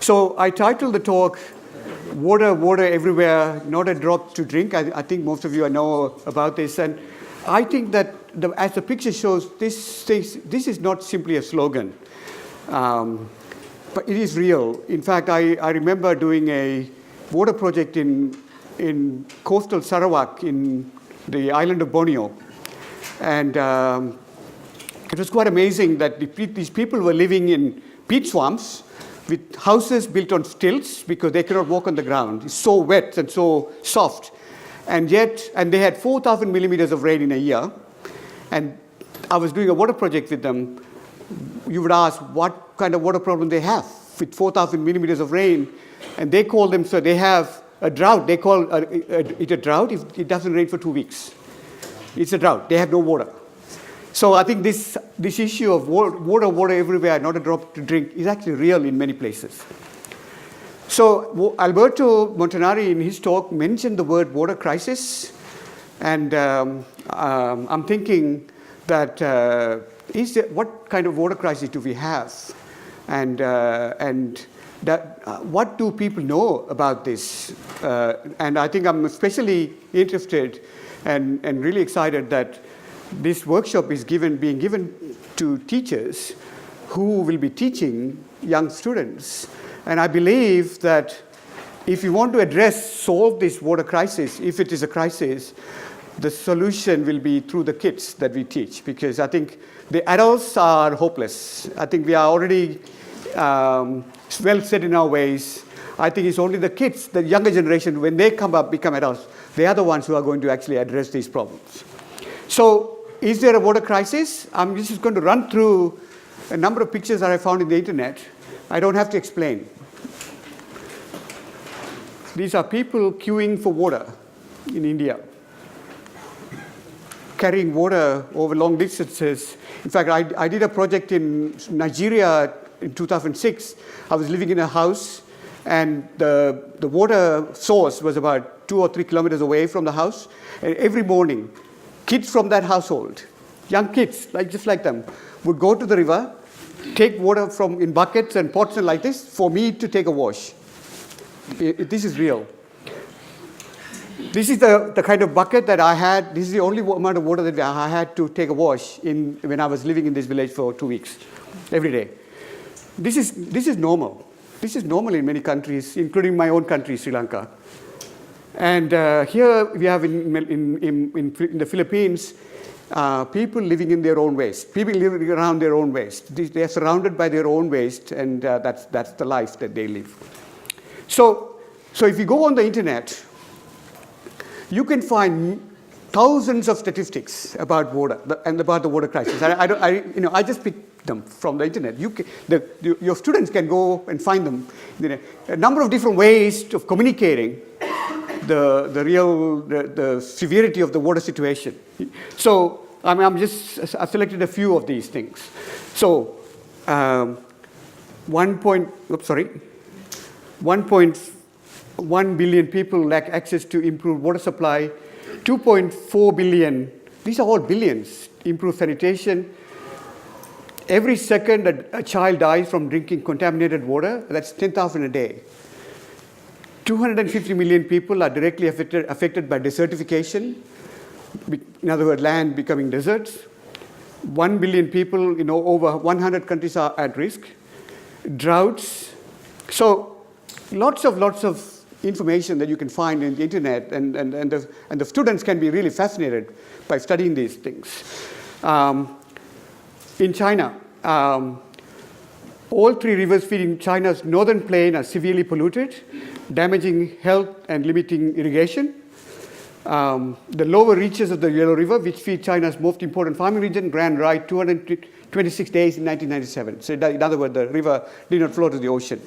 So I titled the talk, Water, Water Everywhere, Not a Drop to Drink. I think most of you know about this. And I think that, as the picture shows, this is not simply a slogan, but it is real. In fact, I remember doing a water project in coastal Sarawak in the island of Borneo. And it was quite amazing that these people were living in peat swamps with houses built on stilts because they cannot walk on the ground. It's so wet and so soft. And they had 4,000 millimeters of rain in a year. And I was doing a water project with them. You would ask what kind of water problem they have with 4,000 millimeters of rain. And they call them, so they have a drought. They call it a drought if it doesn't rain for 2 weeks. It's a drought. They have no water. So I think this issue of water everywhere, not a drop to drink, is actually real in many places. So Alberto Montanari, in his talk, mentioned the word water crisis. And I'm thinking that what kind of water crisis do we have? And what do people know about this? And I think I'm especially interested and really excited that this workshop is being given to teachers who will be teaching young students. And I believe that if you want to solve this water crisis, if it is a crisis, the solution will be through the kids that we teach, because I think the adults are hopeless. I think we are already well set in our ways. I think it's only the kids, the younger generation, when they become adults, they are the ones who are going to actually address these problems. So, is there a water crisis? I'm just going to run through a number of pictures that I found in the internet. I don't have to explain. These are people queuing for water in India, carrying water over long distances. In fact, I did a project in Nigeria in 2006. I was living in a house, and the water source was about 2 or 3 kilometers away from the house. And every morning, kids from that household, young kids, just like them, would go to the river, take water in buckets and pots and like this for me to take a wash. This is real. This is the kind of bucket that I had. This is the only amount of water that I had to take a wash when I was living in this village for 2 weeks, every day. This is normal. This is normal in many countries, including my own country, Sri Lanka. And here we have in the Philippines, people living in their own waste, people living around their own waste. They are surrounded by their own waste, and that's the life that they live. So if you go on the internet, you can find thousands of statistics about water and about the water crisis. I just picked them from the internet. Your students can go and find them. A number of different ways of communicating the severity of the water situation. So I've selected a few of these things. So 1.1 billion people lack access to improved water supply. 2.4 billion, these are all billions, improved sanitation. Every second a child dies from drinking contaminated water. That's 10,000 a day. 250 million people are directly affected by desertification. In other words, land becoming deserts. 1 billion people, over 100 countries are at risk. Droughts. So lots of information that you can find in the internet, and the students can be really fascinated by studying these things. In China, all 3 rivers feeding China's northern plain are severely polluted, damaging health and limiting irrigation. The lower reaches of the Yellow River, which feed China's most important farming region, ran dry 226 days in 1997. So in other words, the river did not flow to the ocean.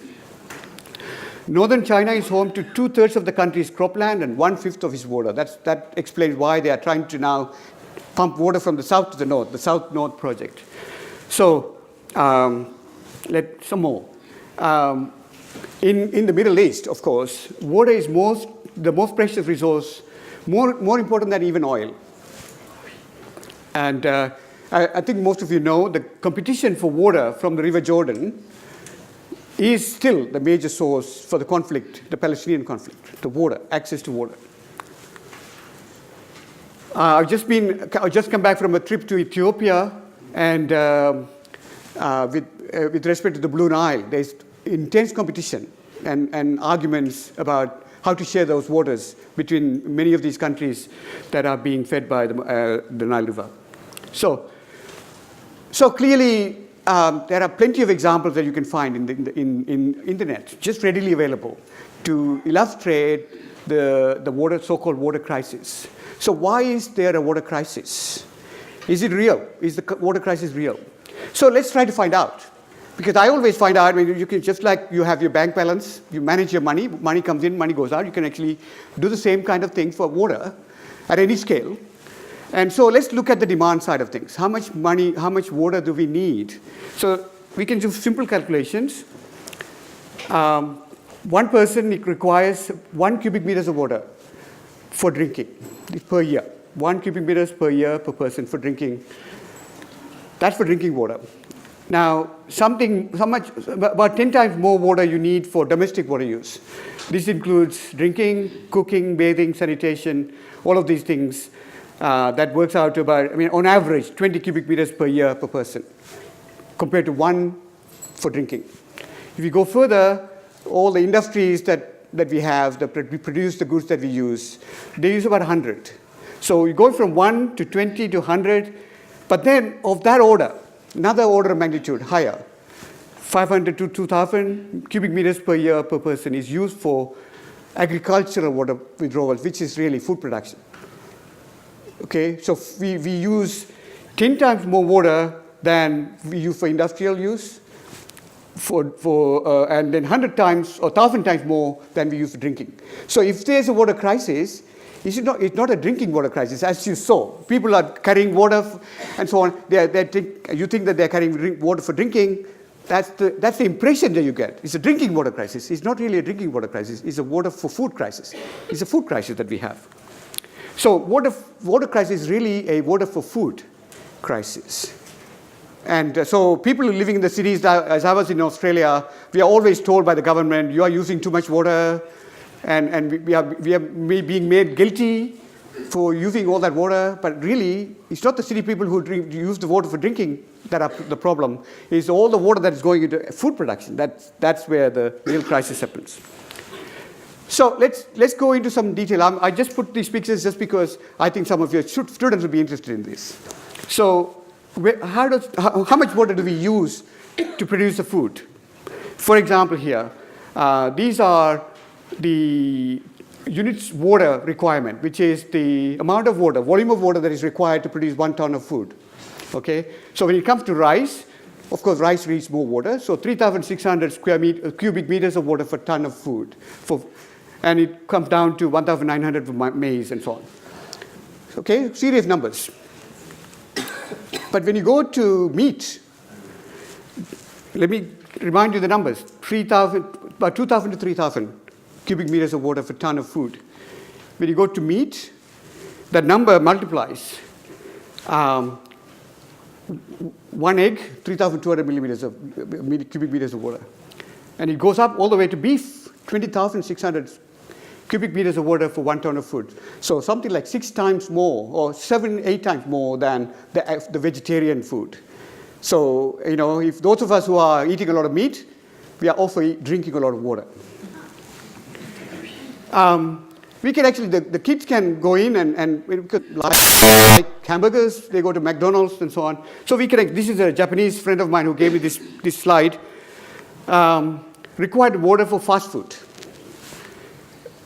Northern China is home to 2/3 of the country's cropland and 1/5 of its water. That explains why they are trying to now pump water from the south to the north, the South-North project. So some more. In the Middle East, of course, water is the most precious resource, more important than even oil. And I think most of you know the competition for water from the River Jordan is still the major source for the conflict, the Palestinian conflict, the water, access to water. I've just come back from a trip to Ethiopia, and with respect to the Blue Nile, there's intense competition and arguments about how to share those waters between many of these countries that are being fed by the Nile River. So clearly, there are plenty of examples that you can find in internet, just readily available, to illustrate the so-called water crisis. So why is there a water crisis? Is it real? Is the water crisis real? So let's try to find out. Because I always find out, you can, just like you have your bank balance, you manage your money, money comes in, money goes out, you can actually do the same kind of thing for water at any scale. And so let's look at the demand side of things. How much money, how much water do we need? So we can do simple calculations. One person requires 1 cubic meters of water for drinking per year. 1 cubic meters per year per person for drinking. That's for drinking water. Now, about 10 times more water you need for domestic water use. This includes drinking, cooking, bathing, sanitation, all of these things. That works out to about, on average, 20 cubic meters per year per person, compared to 1 for drinking. If you go further, all the industries that we have, that we produce the goods that we use, they use about 100. So you go from 1 to 20 to 100, but then of that order, another order of magnitude higher, 500 to 2,000 cubic meters per year per person is used for agricultural water withdrawals, which is really food production. Okay, so we use 10 times more water than we use for industrial use, and then 100 times or 1,000 times more than we use for drinking. So if there's a water crisis, it's not a drinking water crisis, as you saw. People are carrying water and so on. You think that they're carrying water for drinking. That's the impression that you get. It's a drinking water crisis. It's not really a drinking water crisis. It's a water for food crisis. It's a food crisis that we have. So water crisis is really a water for food crisis. And so people living in the cities, as I was in Australia, we are always told by the government, you are using too much water, and we are being made guilty for using all that water. But really, it's not the city people who use the water for drinking that are the problem. It's all the water that is going into food production. That's where the real crisis happens. So let's go into some detail. I just put these pictures just because I think some of your students will be interested in this. So how much water do we use to produce the food? For example, here, these are the units water requirement, which is the amount of water, volume of water that is required to produce 1 ton of food. Okay, so when it comes to rice, of course, rice needs more water. So 3,600 cubic meters of water per ton of food. And it comes down to 1,900 for maize and so on. Okay, serious numbers. But when you go to meat, let me remind you the numbers. About 2,000 to 3,000 cubic meters of water per ton of food. When you go to meat, that number multiplies. 1 egg, 3,200 cubic meters of water. And it goes up all the way to beef, 20,600 cubic meters of water for 1 ton of food. So something like 6 times more, or 7, 8 times more than the vegetarian food. So, if those of us who are eating a lot of meat, we are also drinking a lot of water. We can actually, the kids can go in and we could like hamburgers, they go to McDonald's and so on. So this is a Japanese friend of mine who gave me this slide. Required water for fast food.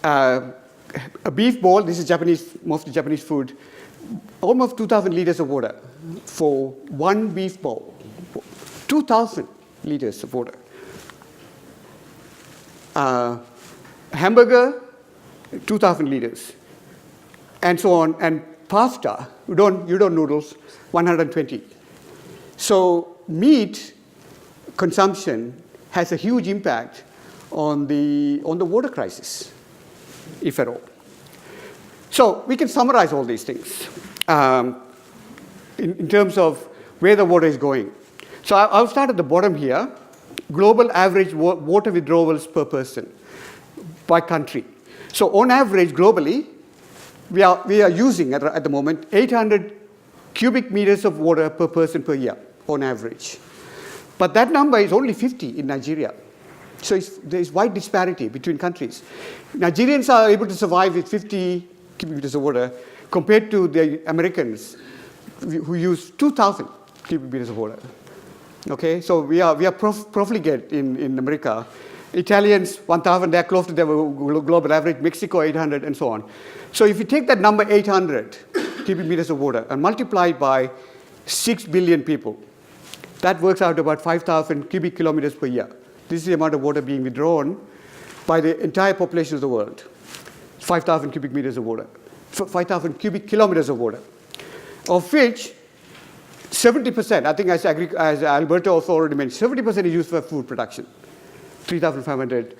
A beef bowl, this is Japanese, mostly Japanese food, almost 2,000 liters of water for 1 beef bowl. 2,000 liters of water. Hamburger, 2,000 liters, and so on. And pasta, you don't noodles, 120. So meat consumption has a huge impact on the water crisis, if at all. So we can summarize all these things in terms of where the water is going. So I'll start at the bottom here. global average water withdrawals per person by country. So on average, globally, we are using at the moment 800 cubic meters of water per person per year on average. But that number is only 50 in Nigeria. So there is wide disparity between countries. Nigerians are able to survive with 50 cubic meters of water compared to the Americans who use 2,000 cubic meters of water. Okay, so we are profligate in America. Italians, 1,000, they're close to their global average. Mexico, 800, and so on. So if you take that number 800 cubic meters of water and multiply it by 6 billion people, that works out about 5,000 cubic kilometers per year. This is the amount of water being withdrawn by the entire population of the world. 5,000 cubic meters of water, 5,000 cubic kilometers of water, of which 70%, I think as Alberto also already mentioned, 70% is used for food production, 3,500.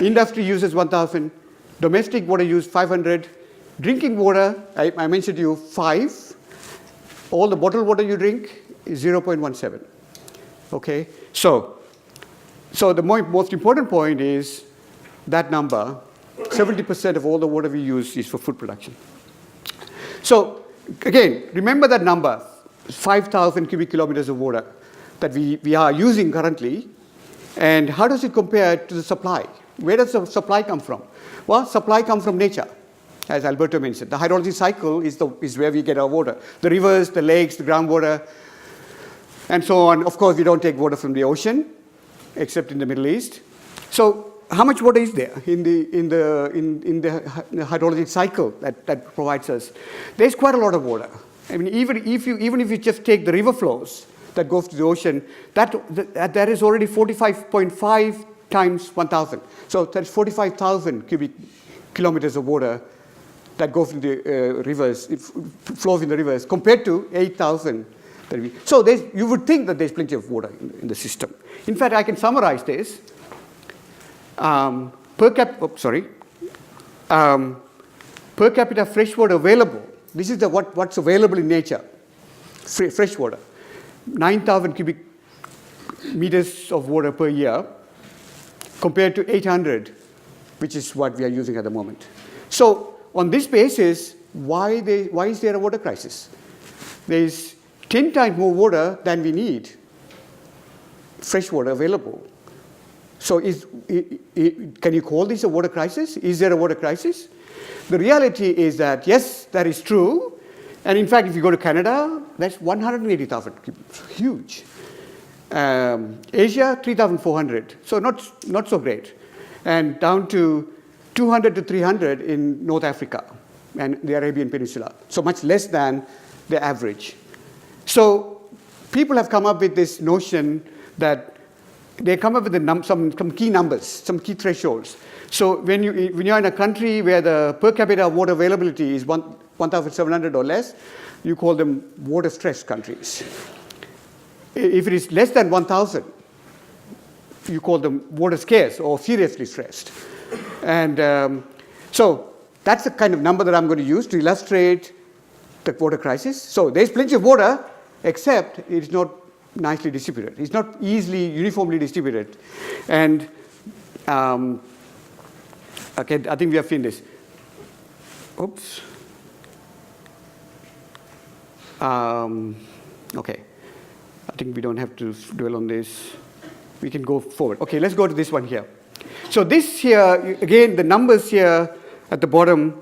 Industry uses 1,000. Domestic water use 500. Drinking water, I mentioned to you 5. All the bottled water you drink is 0.17. Okay, so the most important point is that number, 70% of all the water we use is for food production. So again, remember that number, 5,000 cubic kilometers of water that we are using currently, and how does it compare to the supply? Where does the supply come from? Well, supply comes from nature, as Alberto mentioned. The hydrology cycle is where we get our water. The rivers, the lakes, the groundwater, and so on. Of course, we don't take water from the ocean, except in the Middle East. So how much water is there in the hydrologic cycle that provides us? There's quite a lot of water. I mean, even if you just take the river flows that goes to the ocean, that is already 45.5 times 1,000. So that's 45,000 cubic kilometers of water that goes in the rivers, it flows in the rivers, compared to 8,000. So you would think that there's plenty of water in the system. In fact, I can summarize this. Per capita freshwater available. This is what's available in nature. Freshwater, 9,000 cubic meters of water per year, compared to 800, which is what we are using at the moment. So on this basis, why is there a water crisis? There is 10 times more water than we need, fresh water available. So can you call this a water crisis? Is there a water crisis? The reality is that, yes, that is true. And in fact, if you go to Canada, that's 180,000, huge. Asia, 3,400, so not so great. And down to 200 to 300 in North Africa and the Arabian Peninsula, so much less than the average. So people have come up with this notion that they come up with some key numbers, some key thresholds. So when you're in a country where the per capita water availability is 1,700 or less, you call them water-stressed countries. If it is less than 1,000, you call them water scarce or seriously stressed. And so that's the kind of number that I'm going to use to illustrate the water crisis. So there's plenty of water, except it's not nicely distributed. It's not easily, uniformly distributed. And okay, I think we have finished. Oops. Okay. I think we don't have to dwell on this. We can go forward. Okay, let's go to this one here. So this here, again, the numbers here at the bottom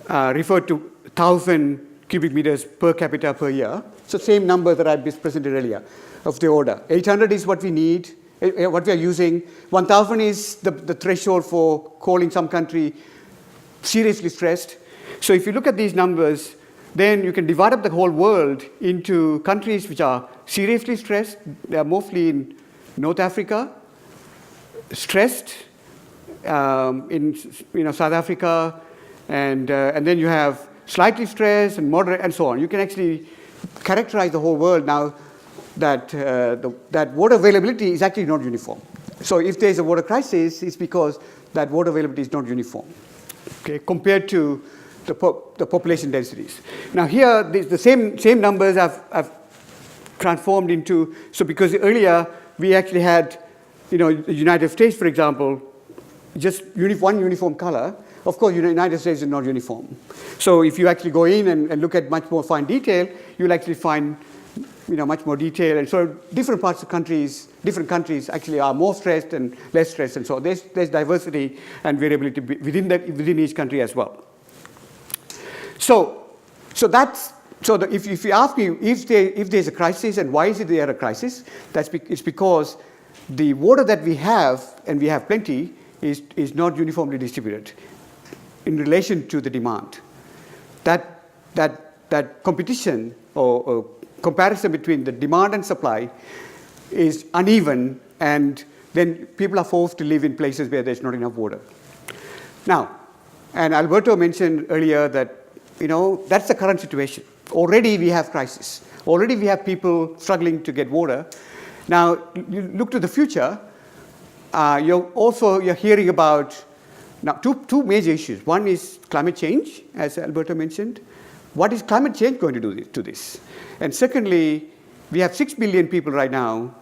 refer to 1,000 cubic meters per capita per year. So same number that I presented earlier of the order. 800 is what we need, what we are using. 1,000 is the threshold for calling some country seriously stressed. So if you look at these numbers, then you can divide up the whole world into countries which are seriously stressed. They are mostly in North Africa, stressed in South Africa, and then you have slightly stressed and moderate and so on. You can actually characterize the whole world now that that water availability is actually not uniform. So if there's a water crisis, it's because that water availability is not uniform, okay, compared to the population densities. Now here, the same numbers have transformed into, so because earlier we actually had the United States, for example, just one uniform color, of course, the United States is not uniform. So if you actually go in and look at much more fine detail, you'll actually find much more detail. And so different parts of different countries actually are more stressed and less stressed. And so there's diversity and variability within each country as well. So if you ask me if there's a crisis and why is it there a crisis, it's because the water that we have, and we have plenty, is not uniformly distributed in relation to the demand. That competition or comparison between the demand and supply is uneven, and then people are forced to live in places where there's not enough water. Now, and Alberto mentioned earlier that that's the current situation. Already we have crisis. Already we have people struggling to get water. Now, you look to the future, you're hearing about now two major issues. One is climate change, as Alberto mentioned. What is climate change going to do to this? And secondly, we have 6 billion people right now,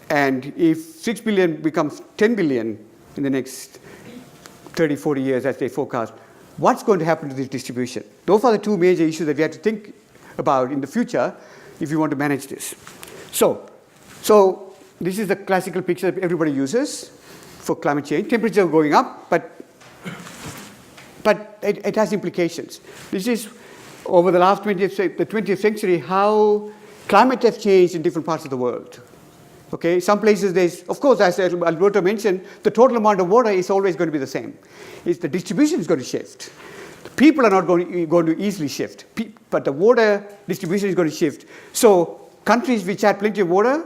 and if 6 billion becomes 10 billion in the next 30, 40 years as they forecast, what's going to happen to this distribution? Those are the two major issues that we have to think about in the future if you want to manage this. So this is the classical picture that everybody uses for climate change. Temperature going up, but it has implications. This is over the last 20th century how climate has changed in different parts of the world. Okay, some places of course, as Alberto mentioned, the total amount of water is always going to be the same. The distribution is going to shift. People are not going to easily shift, but the water distribution is going to shift. So countries which had plenty of water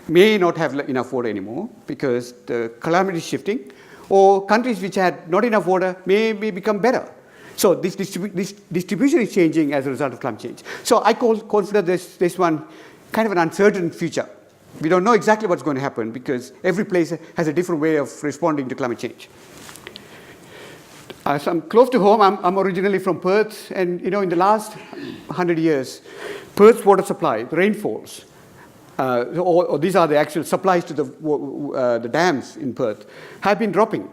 may not have enough water anymore because the climate is shifting, or countries which had not enough water may become better. So this distribution is changing as a result of climate change. So I consider this one kind of an uncertain future. We don't know exactly what's going to happen because every place has a different way of responding to climate change. So I'm close to home. I'm originally from Perth, and in the last 100 years, Perth's water supply, the rainfalls, or these are the actual supplies to the dams in Perth, have been dropping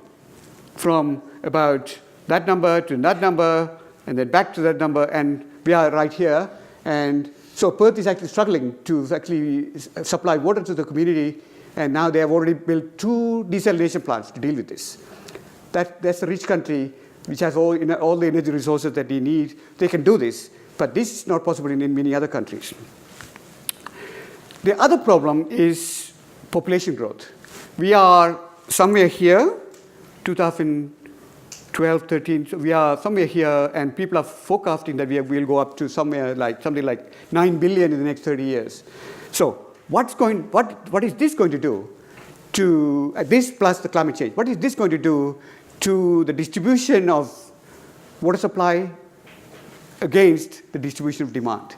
from about that number to that number, and then back to that number, and we are right here. And so Perth is actually struggling to actually supply water to the community, and now they have already built 2 desalination plants to deal with this. That's a rich country which has all the energy resources that they need. They can do this, but this is not possible in many other countries. The other problem is population growth. We are somewhere here, 2012, 13, so we are somewhere here, and people are forecasting that we'll go up to something like 9 billion in the next 30 years. So what is this going to do to this plus the climate change? What is this going to do to the distribution of water supply against the distribution of demand?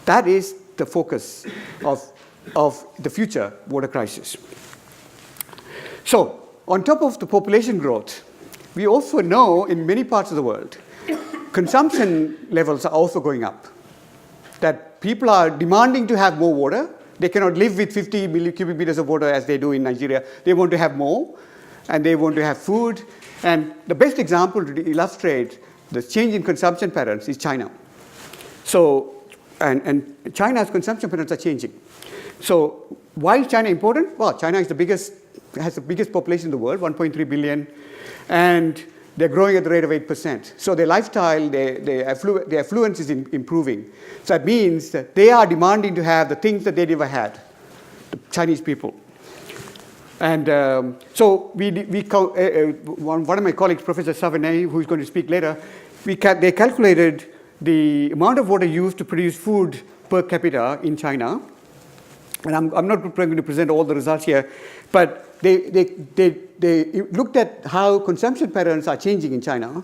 That is the focus of the future water crisis. So on top of the population growth, we also know in many parts of the world, consumption levels are also going up. That people are demanding to have more water. They cannot live with 50 cubic meters of water as they do in Nigeria. They want to have more, and they want to have food. And the best example to illustrate the change in consumption patterns is China. So, and China's consumption patterns are changing. So why is China important? Well, China is has the biggest population in the world, 1.3 billion, and they're growing at the rate of 8%. So their lifestyle, their affluence is improving. So that means that they are demanding to have the things that they never had, the Chinese people. And so one of my colleagues, Professor Savanay, who's going to speak later, they calculated the amount of water used to produce food per capita in China. And I'm not going to present all the results here, but they looked at how consumption patterns are changing in China.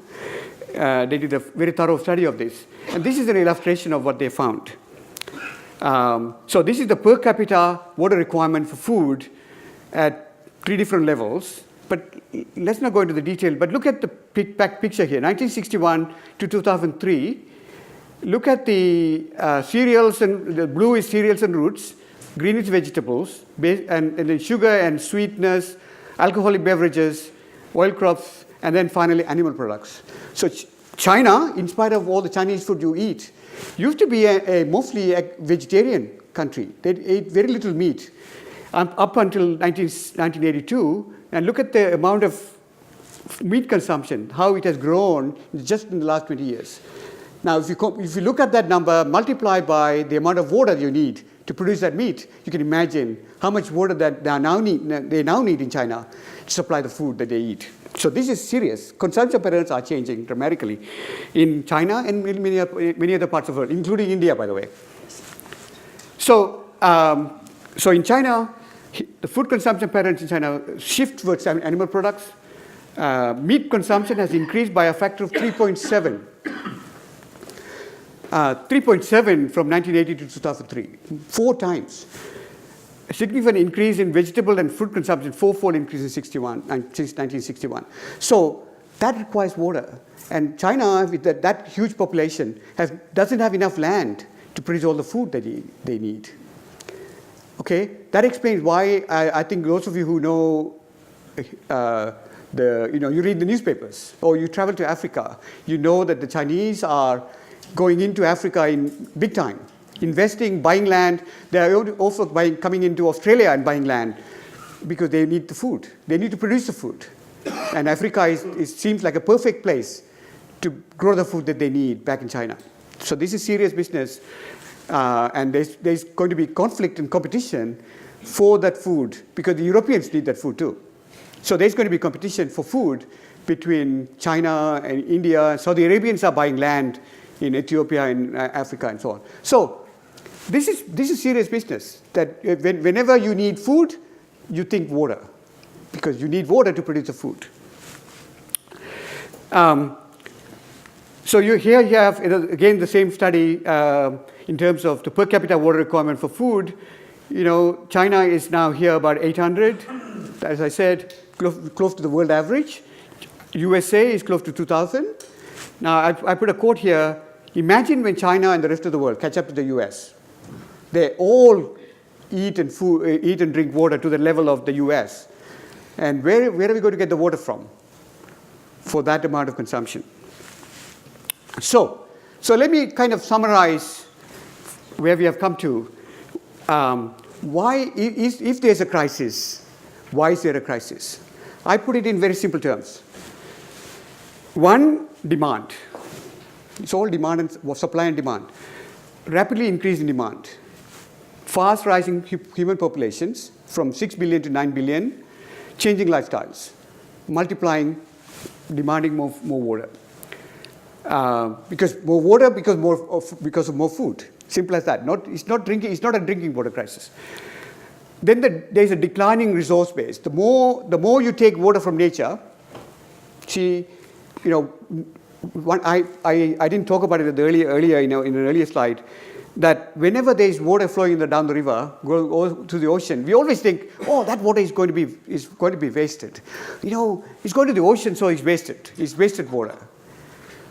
They did a very thorough study of this. And this is an illustration of what they found. So this is the per capita water requirement for food at 3 different levels. But let's not go into the detail, but look at the back picture here, 1961 to 2003. Look at the cereals, and the blue is cereals and roots. greenish vegetables, and then sugar and sweeteners, alcoholic beverages, oil crops, and then finally animal products. So China, in spite of all the Chinese food you eat, used to be mostly a vegetarian country. They ate very little meat up until 1982. And look at the amount of meat consumption, how it has grown just in the last 20 years. Now, if you look at that number, multiply by the amount of water you need to produce that meat, you can imagine how much water that they now need in China to supply the food that they eat. So this is serious. Consumption patterns are changing dramatically in China and in many other parts of the world, including India, by the way. So in China, the food consumption patterns in China shift towards animal products. Meat consumption has increased by a factor of 3.7. 3.7 from 1980 to 2003, 4 times. A significant increase in vegetable and fruit consumption, 4-fold increase since 1961. So that requires water. And China, with that huge population, doesn't have enough land to produce all the food that they need. Okay, that explains why I think those of you who know, you read the newspapers or you travel to Africa, you know that the Chinese are going into Africa in big time, investing, buying land. They are also coming into Australia and buying land because they need the food. They need to produce the food. And Africa seems like a perfect place to grow the food that they need back in China. So this is serious business. And there's going to be conflict and competition for that food because the Europeans need that food too. So there's going to be competition for food between China and India. Saudi Arabians are buying land in Ethiopia and Africa and so on. So this is serious business, that whenever you need food, you think water, because you need water to produce the food. So here you have, again, the same study in terms of the per capita water requirement for food. China is now here about 800, as I said, close to the world average. USA is close to 2,000. Now, I put a quote here. Imagine when China and the rest of the world catch up to the US. They all eat and drink water to the level of the US. And where are we going to get the water from for that amount of consumption? So let me kind of summarize where we have come to. If there's a crisis, why is there a crisis? I put it in very simple terms. One, demand. It's all demand and supply and demand. Rapidly increasing demand. Fast rising human populations from 6 billion to 9 billion. Changing lifestyles. Multiplying, demanding more water. Because more water, because of more food. Simple as that. It's not a drinking water crisis. Then there's a declining resource base. The more you take water from nature, I didn't talk about it earlier in an earlier slide, that whenever there's water flowing down the river, go to the ocean, we always think, oh, that water is going to be wasted. It's going to the ocean, so it's wasted. It's wasted water.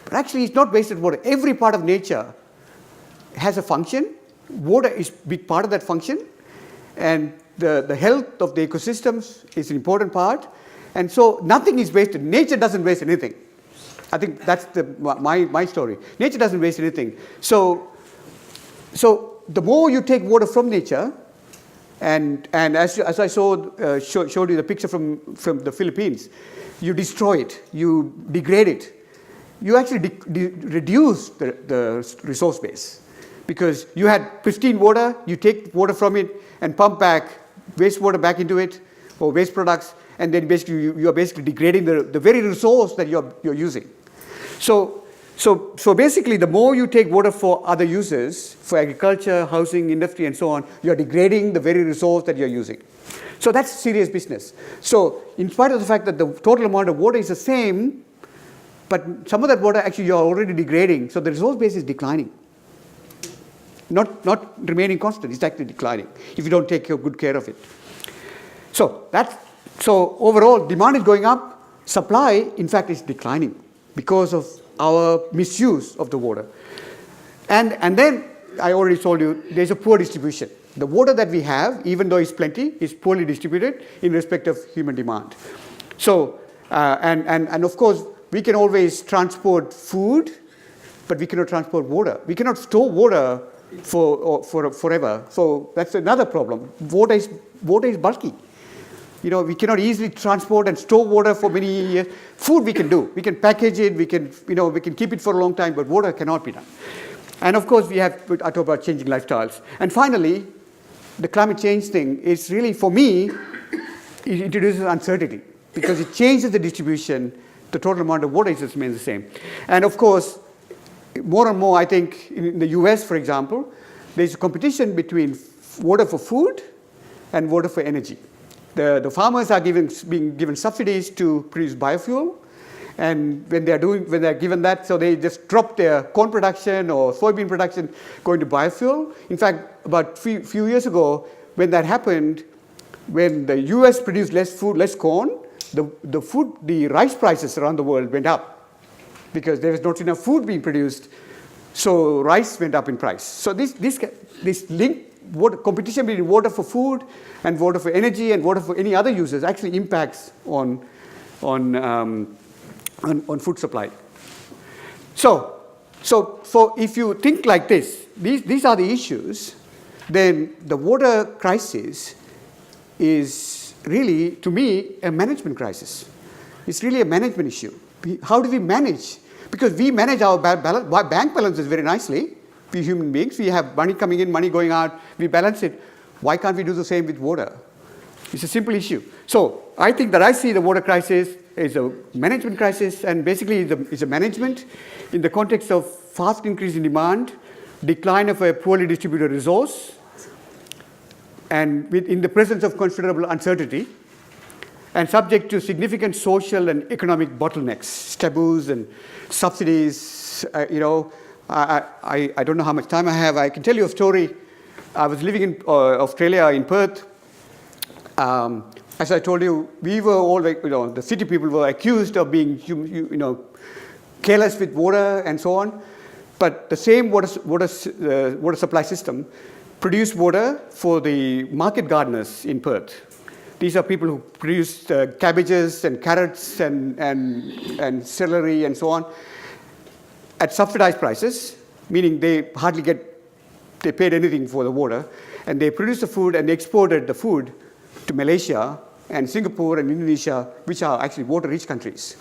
But actually, it's not wasted water. Every part of nature has a function. Water is a big part of that function. And the health of the ecosystems is an important part. And so nothing is wasted. Nature doesn't waste anything. I think that's my story. Nature doesn't waste anything. So the more you take water from nature, and as I showed you the picture from the Philippines, you destroy it, you degrade it. You actually reduce the resource base. Because you had pristine water, you take water from it and pump back wastewater back into it, or waste products, and then basically you are basically degrading the very resource that you're using. So basically, the more you take water for other uses, for agriculture, housing, industry, and so on, you're degrading the very resource that you're using. So that's serious business. So in spite of the fact that the total amount of water is the same, but some of that water actually you're already degrading, so the resource base is declining. Not remaining constant, it's actually declining if you don't take good care of it. So overall, demand is going up, supply, in fact, is declining because of our misuse of the water. And then, I already told you, there's a poor distribution. The water that we have, even though it's plenty, is poorly distributed in respect of human demand. So, and of course, we can always transport food, but we cannot transport water. We cannot store water forever. So that's another problem. Water is bulky. You know, we cannot easily transport and store water for many years. Food we can do. We can package it. We can keep it for a long time, but water cannot be done. And of course, I talk about changing lifestyles. And finally, the climate change thing is really, for me, it introduces uncertainty because it changes the distribution. The total amount of water just remains the same. And of course, more and more, I think, in the US, for example, there's a competition between water for food and water for energy. The farmers are being given subsidies to produce biofuel, and when they're given that, so they just drop their corn production or soybean production going to biofuel. In fact, about few years ago, when that happened, when the US produced less food, less corn, the rice prices around the world went up because there was not enough food being produced, so rice went up in price. So this link, competition between water for food and water for energy and water for any other uses actually impacts on food supply. So if you think like this, these are the issues, then the water crisis is really, to me, a management crisis. It's really a management issue. How do we manage? Because we manage our bank balances very nicely. We human beings, we have money coming in, money going out, we balance it. Why can't we do the same with water? It's a simple issue. So I think that I see the water crisis as a management crisis, and basically it's a management in the context of fast increase in demand, decline of a poorly distributed resource, and in the presence of considerable uncertainty, and subject to significant social and economic bottlenecks, taboos and subsidies. I don't know how much time I have. I can tell you a story. I was living in Australia, in Perth. As I told you, we were all, the city people were accused of being, careless with water and so on. But the same water supply system produced water for the market gardeners in Perth. These are people who produce cabbages and carrots and celery and so on at subsidized prices, meaning they paid anything for the water, and they produced the food and they exported the food to Malaysia and Singapore and Indonesia, which are actually water-rich countries.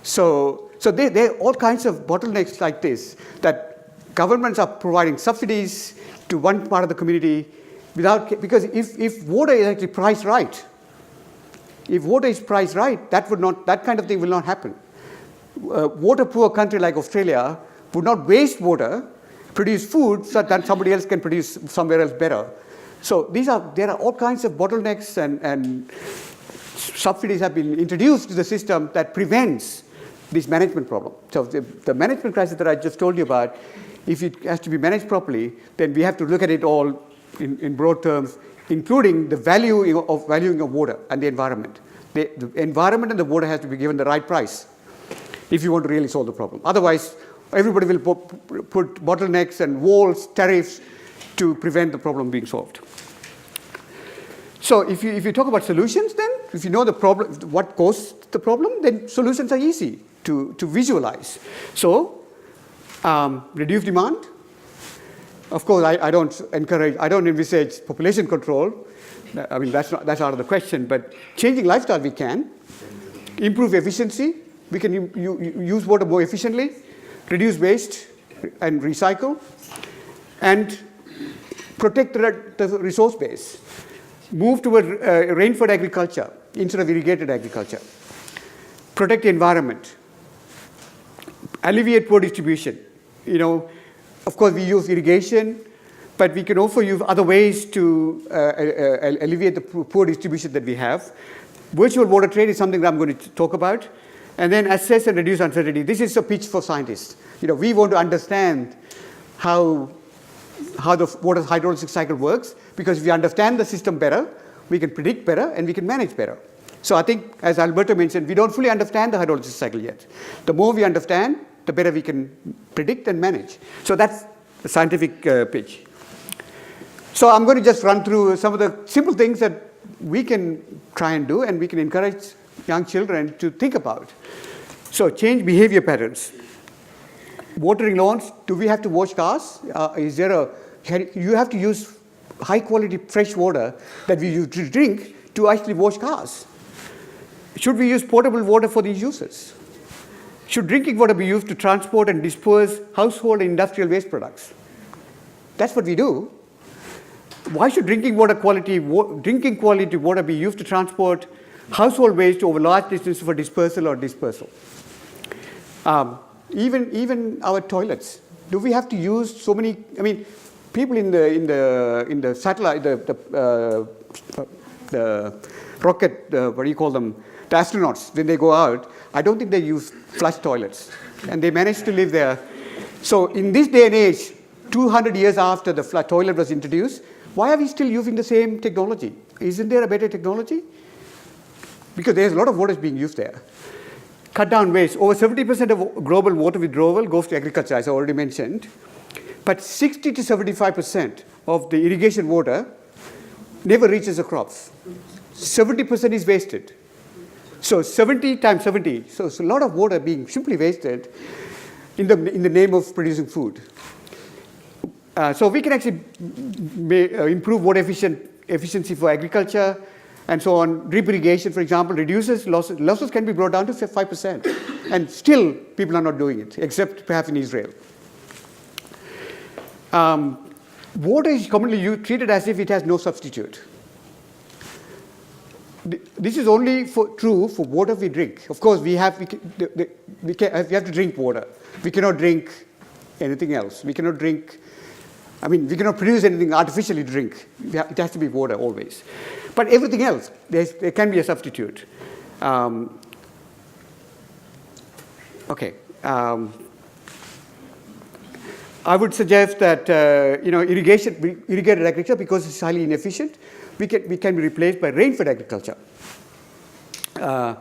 So there are all kinds of bottlenecks like this, that governments are providing subsidies to one part of the community because if water is actually priced right, that kind of thing will not happen. Water-poor country like Australia would not waste water, produce food so that somebody else can produce somewhere else better. So there are all kinds of bottlenecks and subsidies have been introduced to the system that prevents this management problem. So the management crisis that I just told you about, if it has to be managed properly, then we have to look at it all in broad terms, including the valuing of water and the environment. The environment and the water has to be given the right price if you want to really solve the problem. Otherwise, everybody will put bottlenecks and walls, tariffs to prevent the problem being solved. So if you talk about solutions, then if you know the problem, what caused the problem, then solutions are easy to visualize. So reduce demand. Of course, I don't envisage population control. I mean, that's out of the question. But changing lifestyle, we can. Improve efficiency. We can use water more efficiently. Reduce waste and recycle. And protect the resource base. Move toward rainfed agriculture instead of irrigated agriculture. Protect the environment. Alleviate poor distribution. Of course, we use irrigation, but we can also use other ways to alleviate the poor distribution that we have. Virtual water trade is something that I'm going to talk about. And then assess and reduce uncertainty. This is a pitch for scientists. We want to understand how the water hydrolysis cycle works, because if we understand the system better, we can predict better and we can manage better. So I think, as Alberto mentioned, we don't fully understand the hydrolysis cycle yet. The more we understand, the better we can predict and manage. So that's the scientific pitch. So I'm going to just run through some of the simple things that we can try and do, and we can encourage young children to think about. So change behavior patterns. Watering lawns, do we have to wash cars? You have to use high quality fresh water that we use to drink to actually wash cars. Should we use potable water for these uses? Should drinking water be used to transport and dispose household and industrial waste products? That's what we do. Why should drinking quality water be used to transport household waste over large distances for dispersal or dispersal? Even our toilets. Do we have to use so many? I mean, people in the satellite, the rocket, what do you call them? The astronauts, when they go out, I don't think they use flush toilets, and they manage to live there. So in this day and age, 200 years after the toilet was introduced, why are we still using the same technology? Isn't there a better technology? Because there's a lot of water being used there. Cut down waste. Over 70% of global water withdrawal goes to agriculture, as I already mentioned. But 60 to 75% of the irrigation water never reaches the crops. 70% is wasted. So 70 times 70. So it's a lot of water being simply wasted in the name of producing food. So we can actually improve water efficiency for agriculture and so on. Drip irrigation, for example, reduces losses. Losses can be brought down to 5%. And still, people are not doing it, except perhaps in Israel. Water is commonly treated as if it has no substitute. This is only true for water we drink. Of course, we have to drink water. We cannot drink anything else. We cannot produce anything artificially to drink. It has to be water always. But everything else, there can be a substitute. Okay. I would suggest that irrigated agriculture, because it's highly inefficient, we can be replaced by rain-fed agriculture. So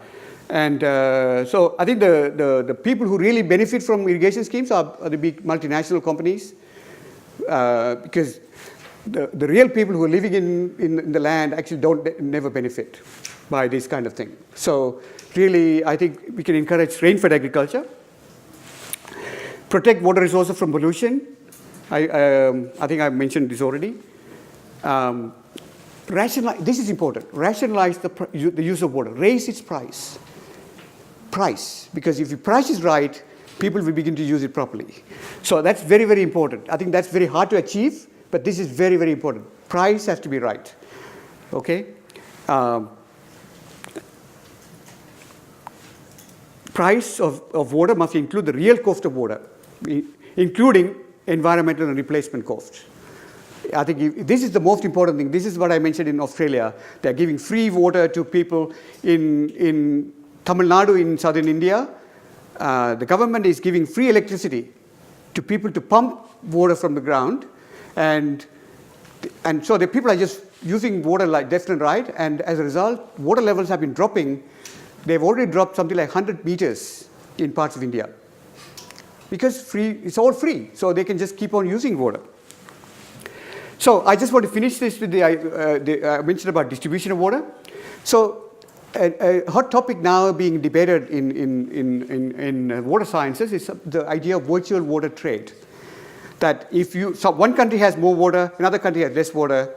I think the people who really benefit from irrigation schemes are the big multinational companies, because the real people who are living in the land actually never benefit by this kind of thing. So really, I think we can encourage rain-fed agriculture. Protect water resources from pollution. I think I've mentioned this already. This is important. Rationalize the use of water. Raise its price. Because if the price is right, people will begin to use it properly. So that's very, very important. I think that's very hard to achieve, but this is very, very important. Price has to be right. Okay? Price of water must include the real cost of water, including environmental and replacement costs. I think this is the most important thing. This is what I mentioned in Australia. They're giving free water to people in Tamil Nadu in southern India. The government is giving free electricity to people to pump water from the ground. And so the people are just using water like left and right. And as a result, water levels have been dropping. They've already dropped something like 100 meters in parts of India. Because it's all free. So they can just keep on using water. So I just want to finish this with I mentioned about distribution of water. So a hot topic now being debated in water sciences is the idea of virtual water trade. That so one country has more water, another country has less water,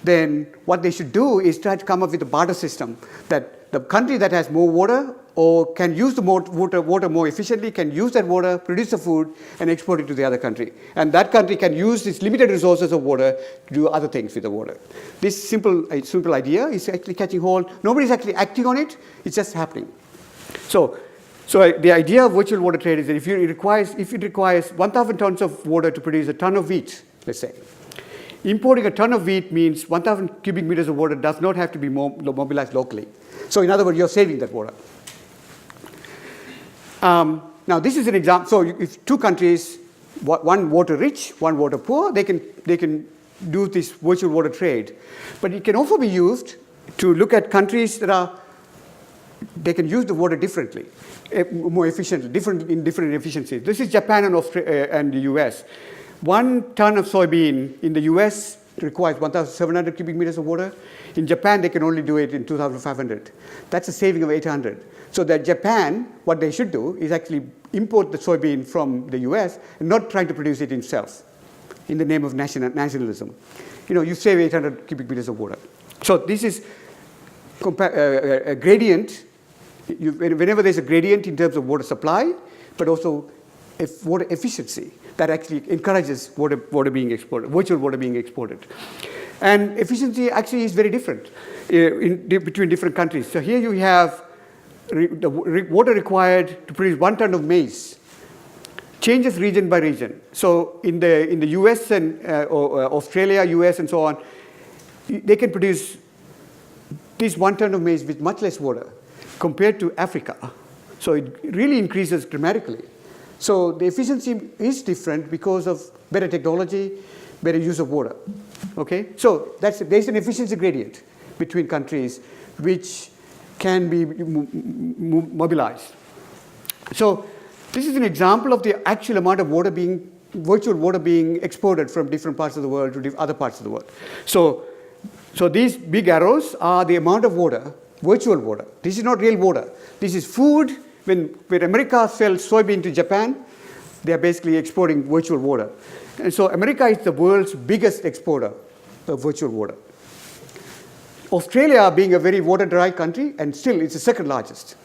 then what they should do is try to come up with a barter system that the country that has more water or can use the water more efficiently can use that water, produce the food, and export it to the other country. And that country can use its limited resources of water to do other things with the water. This simple idea is actually catching hold. Nobody's actually acting on it. It's just happening. So the idea of virtual water trade is that if it requires 1,000 tons of water to produce a ton of wheat, let's say, importing a ton of wheat means 1,000 cubic meters of water does not have to be mobilized locally. So in other words, you're saving that water. Now this is an example. So if two countries, one water rich, one water poor, they can do this virtual water trade. But it can also be used to look at countries they can use the water differently, more efficiently, in different efficiencies. This is Japan and the US. 1 ton of soybean in the US requires 1,700 cubic meters of water. In Japan, they can only do it in 2,500. That's a saving of 800. So that Japan, what they should do is actually import the soybean from the US and not trying to produce it itself in the name of nationalism. You save 800 cubic meters of water. So this is a gradient. Whenever there's a gradient in terms of water supply, but also water efficiency, that actually encourages water being exported, virtual water being exported. And efficiency actually is very different between different countries. So here you have the water required to produce 1 ton of maize changes region by region. So in the US and or Australia, US and so on, they can produce this 1 ton of maize with much less water compared to Africa. So it really increases dramatically. So the efficiency is different because of better technology, better use of water. Okay? So there's an efficiency gradient between countries which can be mobilized. So this is an example of the actual amount of virtual water being exported from different parts of the world to other parts of the world. So these big arrows are the amount of water, virtual water. This is not real water. This is food. When America sells soybean to Japan, they are basically exporting virtual water. And so America is the world's biggest exporter of virtual water. Australia, being a very water-dry country, and still it's the second largest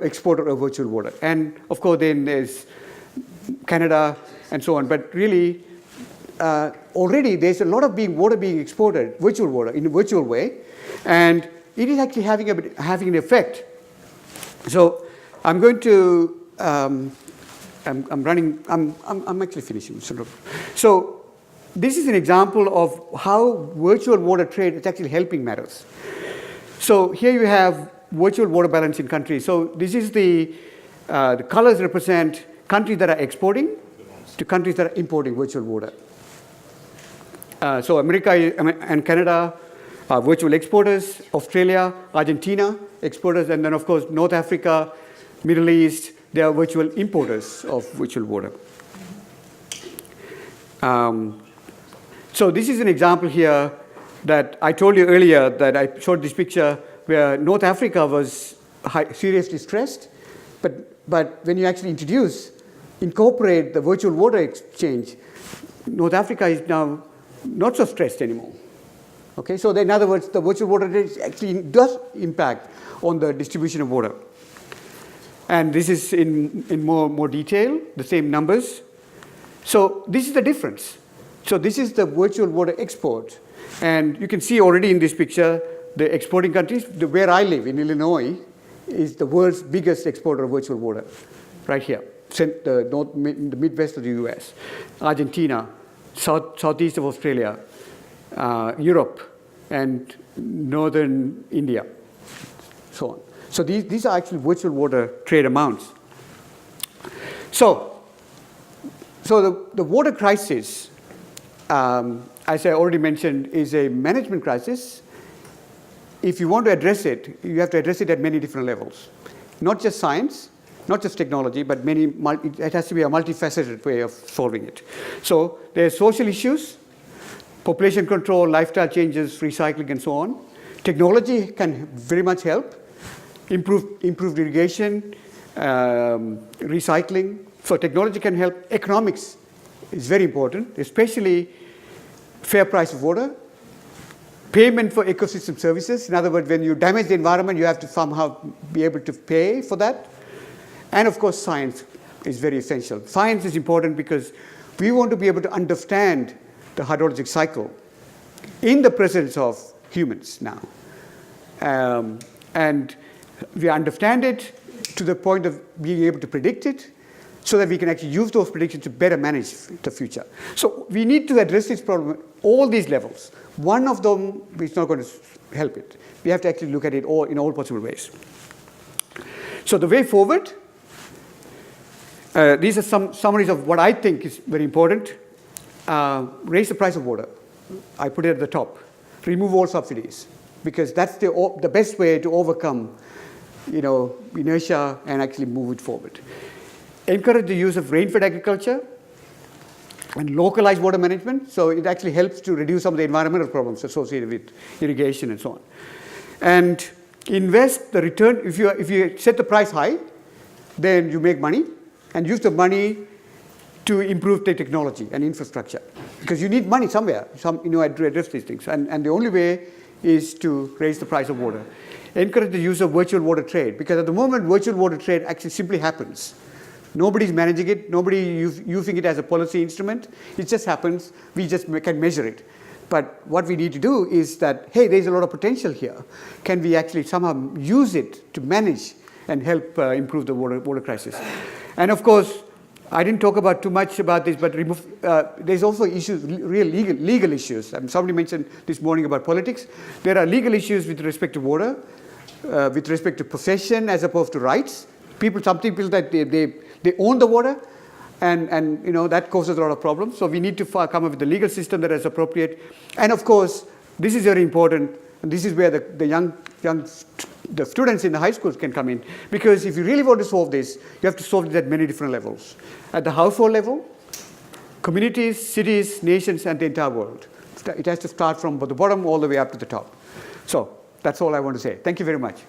exporter of virtual water. And of course, then there's Canada and so on. But really, already there's a lot of water being exported, virtual water, in a virtual way. And it is actually having an effect. So I'm going to, I'm actually finishing. So this is an example of how virtual water trade is actually helping matters. So here you have virtual water balance in countries. So this is the colors represent countries that are exporting to countries that are importing virtual water. So America and Canada are virtual exporters, Australia, Argentina, exporters, and then of course North Africa, Middle East, they are virtual importers of virtual water. So this is an example here that I told you earlier that I showed this picture where North Africa was seriously stressed, but when you actually incorporate the virtual water exchange, North Africa is now not so stressed anymore. Okay, so in other words, the virtual water actually does impact on the distribution of water. And this is in more detail, the same numbers. So this is the difference. So this is the virtual water export. And you can see already in this picture, the exporting countries, where I live in Illinois, is the world's biggest exporter of virtual water, right here, the Midwest of the US, Argentina, southeast of Australia, Europe, and northern India, so on. So these are actually virtual water trade amounts. So the water crisis, as I already mentioned, is a management crisis. If you want to address it, you have to address it at many different levels. Not just science, not just technology, but it has to be a multifaceted way of solving it. So there are social issues, population control, lifestyle changes, recycling, and so on. Technology can very much help. Improved irrigation, recycling. So technology can help. Economics is very important, especially fair price of water. Payment for ecosystem services. In other words, when you damage the environment, you have to somehow be able to pay for that. And of course, science is very essential. Science is important because we want to be able to understand the hydrologic cycle in the presence of humans now. And we understand it to the point of being able to predict it so that we can actually use those predictions to better manage the future. So we need to address this problem at all these levels. One of them is not going to help it. We have to actually look at it in all possible ways. So the way forward, these are some summaries of what I think is very important. Raise the price of water. I put it at the top. Remove all subsidies, because that's the best way to overcome inertia and actually move it forward. Encourage the use of rain-fed agriculture. and localized water management. So it actually helps to reduce some of the environmental problems associated with irrigation and so on. And invest the return. If you set the price high, then you make money and use the money to improve the technology and infrastructure, because you need money somewhere, to address these things. And the only way is to raise the price of water. Encourage the use of virtual water trade, because at the moment virtual water trade actually simply happens. Nobody's managing it, nobody using it as a policy instrument. It just happens, we just can measure it. But what we need to do is that, hey, there's a lot of potential here. Can we actually somehow use it to manage and help improve the water crisis? And of course, I didn't talk about too much about this, but there's also issues, real legal issues. Somebody mentioned this morning about politics. There are legal issues with respect to water, with respect to possession as opposed to rights. Some people that they own the water, and that causes a lot of problems. So we need to come up with a legal system that is appropriate. And of course, this is very important, and this is where the students in the high schools can come in, because if you really want to solve this, you have to solve it at many different levels. At the household level, communities, cities, nations, and the entire world. It has to start from the bottom all the way up to the top. So that's all I want to say. Thank you very much.